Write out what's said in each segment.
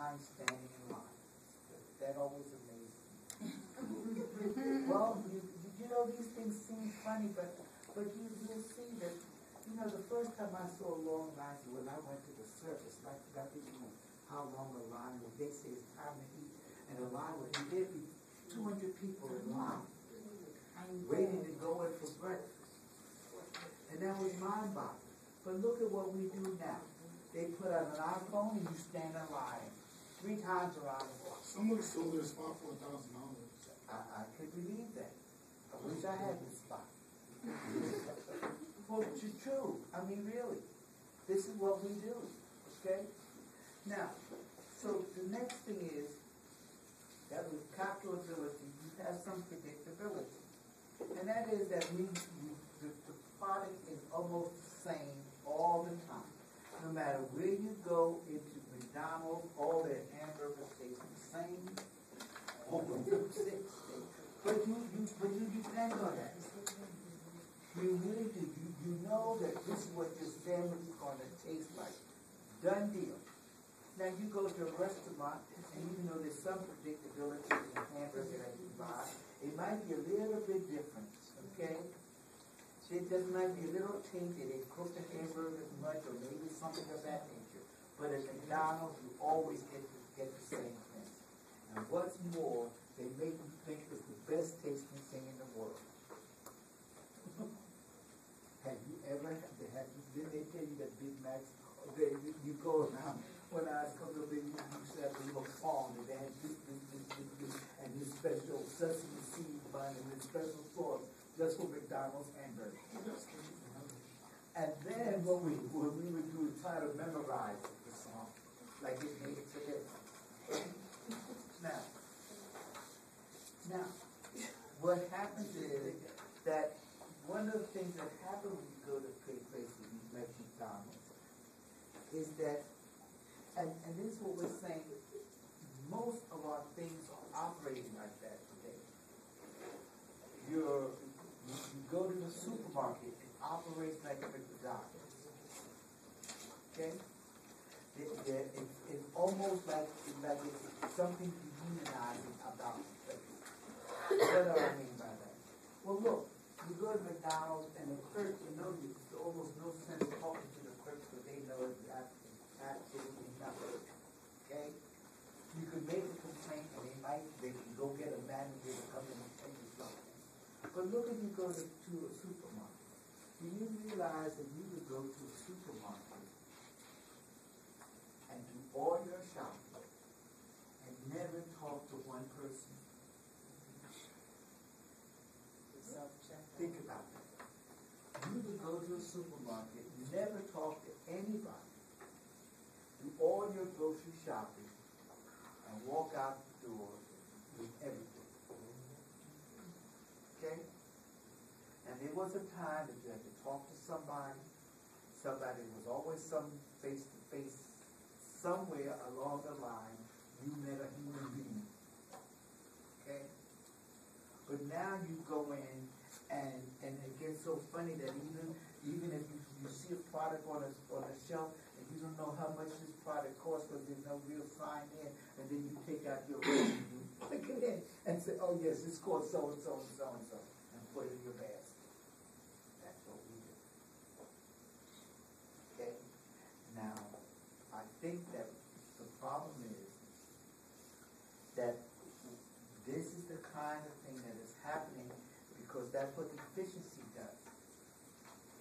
mind standing in line. That always amazes me. Well, you know, these things seem funny, but you'll see that, you know, the first time I saw long lines when I went to the circus, I forgot to know how long a line was. They say it's time to eat, and a line would be there, be 200 people in line, waiting to go in for breakfast. And that was mind-boggling. But look at what we do now. They put out an iPhone and you stand in line 3 times around the block. Somebody sold their spot for $1,000. I could believe that. I wish I had this spot. Well, it's true. I mean, really. This is what we do. Okay? Now, so the next thing is that with calculability, you have some predictability. And that is that the product is almost the same all the time. No matter where you go into McDonald's, all their hamburgers taste the same. But you depend on that. You really do. You know that this is what your sandwich is going to taste like. Done deal. Now you go to a restaurant, and even though there's some predictability in the hamburger that you buy, it might be a little bit different, okay? It just might be a little tainted. They cook the hamburger as much, or maybe something of that nature. But at McDonald's, you always get the same thing. And what's more, they make you think it's the best tasting thing in the world. Have you ever, didn't they tell you that Big Macs, you go around, when I was coming up there, you used to have a little farm, and they had this, and this special sesame seed bun, and this special sauce, just for McDonald's hamburgers. And then what we would do is try to memorize the song, like it made it today. Now, what happens is that one of the things that happen when you go to places like McDonald's is that, and this is what we're saying, most of our things are operating like that today. You go to the supermarket, it operates like McDonald's. Okay? It's almost like it's something dehumanizing about the place. What do I mean by that? Well, look, you go to McDonald's and the clerk, you know, there's almost no sense talking to the clerk because they know it's absolutely nothing. Okay? You could make a complaint and they can go get a manager to come in and tell you something. But look, if you go to a supermarket, do you realize that you could go to a supermarket and do all your shopping and never talk to one person? Think about that. You could go to a supermarket, never talk to anybody, do all your grocery shopping, and walk out the door with everything. Okay? And there was a time that you had to talk to somebody. Somebody was always some face-to-face. Somewhere along the line, you met a human being. Okay? But now you go in, and it gets so funny that even if you see a product on a shelf and you don't know how much this product costs because there's no real sign there, and then you take out your phone and you click it in and say, oh yes, this costs so and so and so and so, and put it in your basket. That's what we do. Okay? Now, I think that the problem is that this is the kind of thing that is happening because that's what efficiency does.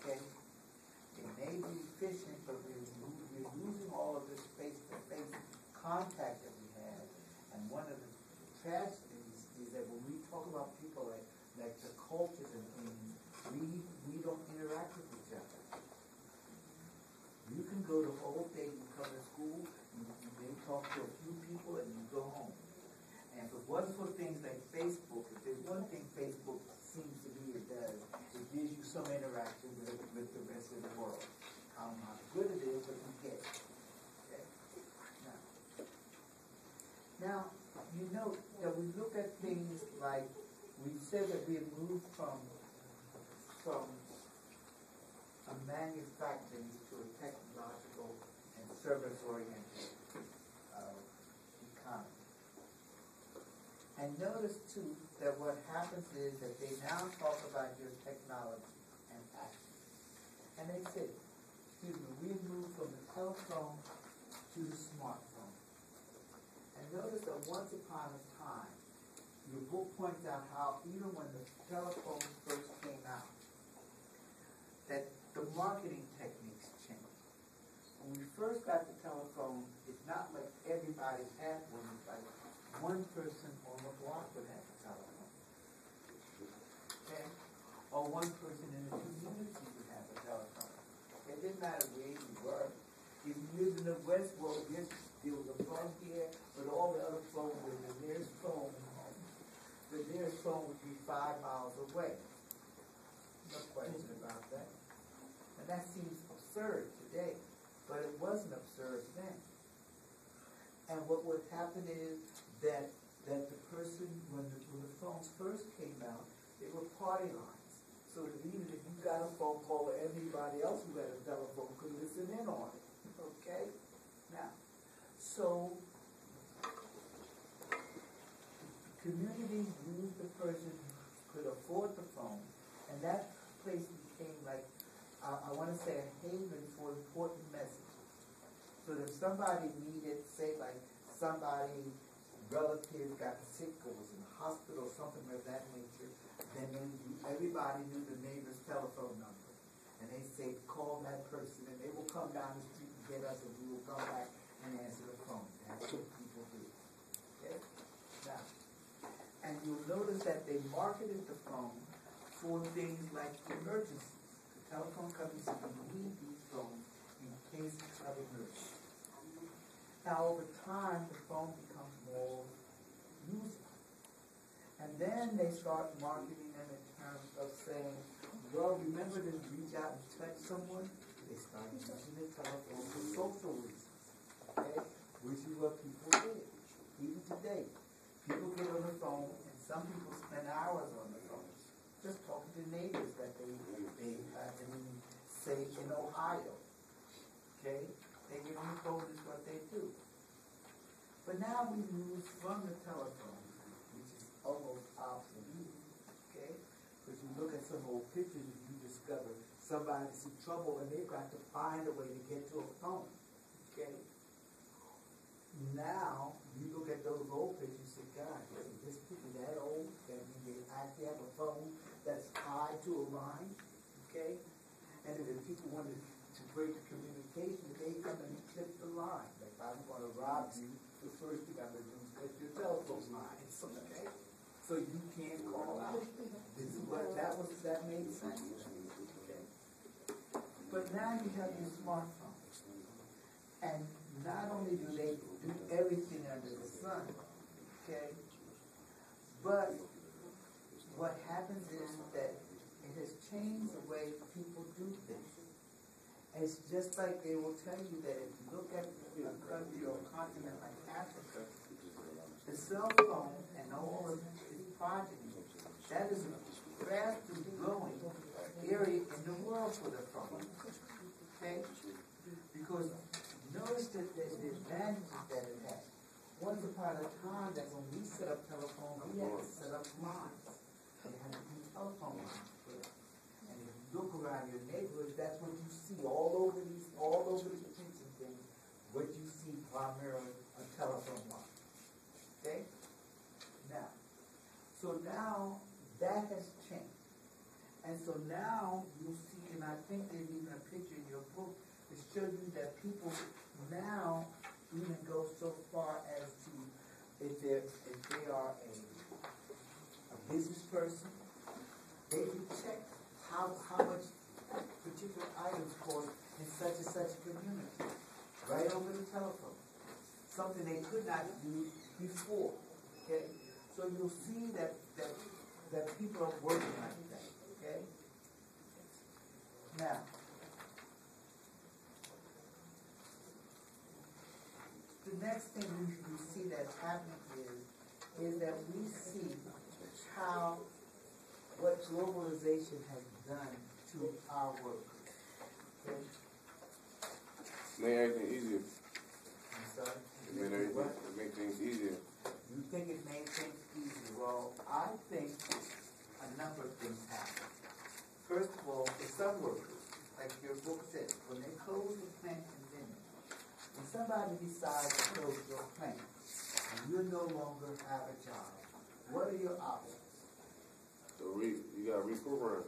Okay? It may be efficient, but we're losing all of this face-to-face contact that we have. And one of the tragedies is that when we talk about people like the cultures and things, we don't interact with each other. You can go the whole day, you come to school, you may talk to a few people, and you go home. And if it wasn't for things like Facebook, if there's one thing Facebook seems to me it does, it gives you some interaction with the rest of the world. I don't know how good it is, but you get it. Okay? Now, you know that we look at things like, we said that we have moved from a manufacturing to a technological and service-oriented And notice too that what happens is that they now talk about your technology and action. And they say, excuse me, we moved from the telephone to the smartphone. And notice that once upon a time, your book points out how even when the telephone first came out, that the marketing techniques changed. When we first got the telephone, it's not like everybody had one. It's like one person on the block would have a telephone. Okay? Or one person in the community would have a telephone. It didn't matter where you were. If you lived in the West World, there was a phone here, but all the other phones were the nearest phone. The nearest phone would be 5 miles away. No question about that. And that seems absurd today, but it wasn't absurd then. And what would happen is that the person, when the phones first came out, they were party lines. So that even if you got a phone call, or everybody else who had a telephone could listen in on it. Okay? Now, so communities used the person who could afford the phone, and that place became like, I want to say, a haven for important messages. So that if somebody needed, say like somebody, relative got sick or was in the hospital or something of that nature, then everybody knew the neighbor's telephone number. And they say, call that person, and they will come down the street and get us, and we will come back and answer the phone. That's what people do. Okay? Now, and you'll notice that they marketed the phone for things like emergencies. The telephone companies said, we need these phones in case of emergency. Now, over time, the phone becomes more usable. And then they start marketing them in terms of saying, well, remember to reach out and touch someone? They start using the telephone for social reasons. Okay? Which is what people did. Even today. People get on the phone, and some people spend hours on the phone, just talking to neighbors that they say in Ohio. Okay? They get on the phone is what they do. But now we move from the telephone, which is almost obsolete. Okay? Because you look at some old pictures and you discover somebody's in trouble and they've got to find a way to get to a phone. Okay? Now, you look at those old pictures and say, God, is this picture that old? That they actually have a phone that's tied to a line? Okay? And if the people wanted to break the communication, they come and clip the line. Like, if I'm going to rob you, the first thing I'm going to do is clip your telephone line. Okay? So you can't call out. This is what that made sense. Okay? But now you have your smartphone. And not only do they do everything under the sun, okay, but what happens is that it has changed the way people do things. It's just like they will tell you that if you look at a country or a continent like Africa, the cell phone and all of its progeny, that is the fastest growing area in the world for the phone. Okay? Because notice that the advantages that it has. Once upon a time, that when we set up telephones, we had to set up lines. They had to be telephone lines for it. And if you look around your neighborhood, that's what you see all over the streets and things. What you see primarily a telephone line. Okay? Now that has changed. And so now you'll see, and I think there's even a picture in your book to show you that people now even go so far as to, if they are a business person, they can check how much particular items cost in such and such a community, right over the telephone. Something they could not do before. Okay? So you'll see that people are working like that. Okay? Now, the next thing we see that's happening is that we see how what globalization has done to our workers. Okay? Made everything easier. I'm sorry? It made things easier. You think it made things easier? I think a number of things happen. First of all, for some workers, like your book said, when they close the plant in Vineyard, when somebody decides to close your plant, and you no longer have a job, what are your options? So you got to reprogram.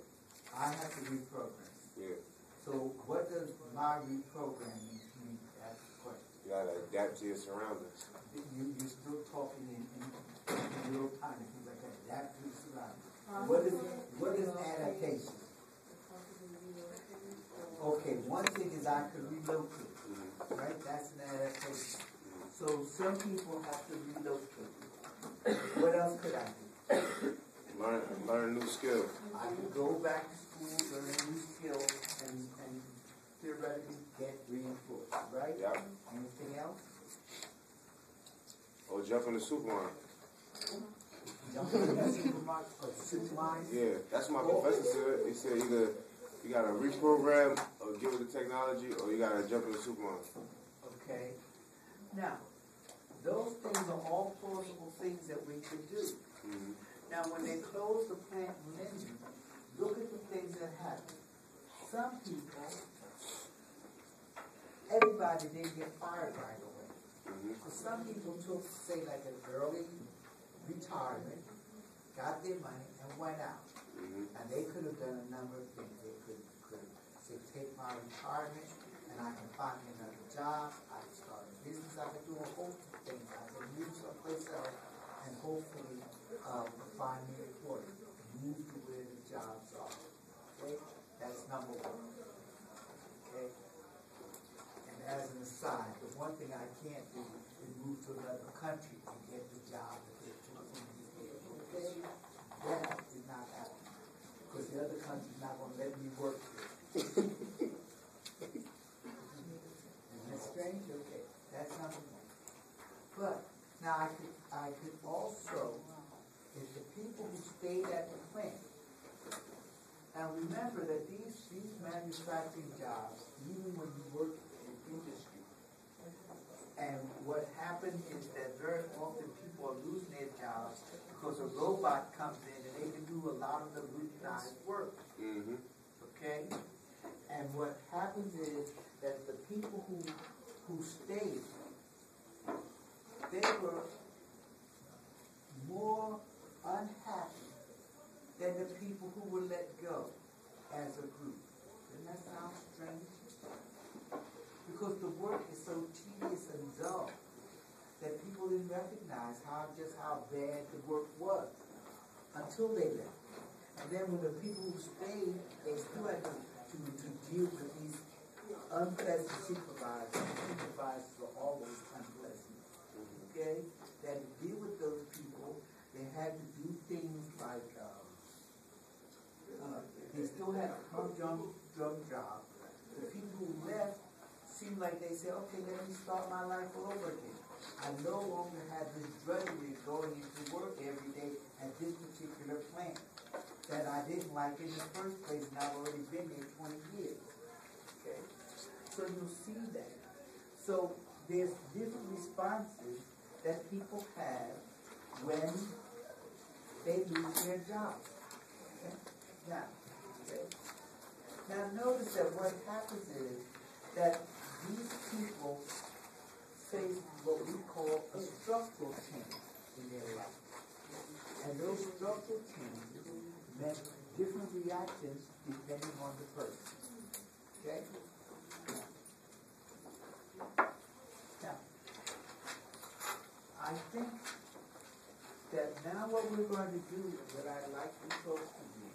I have to reprogram. Yeah. So what does my reprogramming mean? That's the question. You got to adapt to your surroundings. You're still talking in real time, things like that. Adapt to the surroundings. What is adaptation? Okay, one thing is I could relocate, right? That's an adaptation. So some people have to relocate. What else could I do? Learn new skills. I could go back to school, learn a new skill, and theoretically get reinforced, right? Yep. Anything else? Or jump in the supermarket. Jump in the supermarket or supermarket? Yeah, that's my professor said. He said either you got to reprogram or give it the technology, or you got to jump in the supermarket. Okay. Now, those things are all plausible things that we could do. Mm-hmm. Now, when they close the plant in Linden, look at the things that happen. Some people, everybody didn't get fired right away. Mm-hmm. So some people took, say, like an early retirement, got their money, and went out. Mm-hmm. And they could have done a number of things. They could say, take my retirement, and I can find me another job. I can start a business. I can do a whole host of things. I can move someplace else, and hopefully find me employment. Move to where the jobs are. Okay? That's number one. Okay? And as an aside, the one thing I can't do is move to another country to get the job that they're doing here. Okay? That did not happen. Because the other country's not going to let me work here. Isn't that strange? Okay. That's number one. But now I could also, if the people who stayed at the plant, now remember that these manufacturing jobs, even when you work in industry, and what happened is that very often people are losing their jobs because a robot comes in and they can do a lot of the routinized work. Mm-hmm. Okay? And what happens is that the people who stayed, they were more unhappy than the people who were let go as a group. Doesn't that sound strange? Because the work is so tedious and dull that people didn't recognize just how bad the work was until they left. And then when the people who stayed, they still had to deal with these unpleasant supervisors. Supervisors were always unpleasant. Okay? They had to deal with those people. They had to do things like, they still had a humdrum job. The people who left seemed like they said, okay, let me start my life all over again. I no longer have this drudgery going into work every day at this particular plant that I didn't like in the first place, and I've already been there 20 years. Okay? So you'll see that. So there's different responses that people have when they lose their job. Okay? Now notice that what happens is that these people face what we call a structural change in their life. And those structural changes meant different reactions depending on the person. Okay? Now, I think that now what we're going to do, what I'd like you folks to do,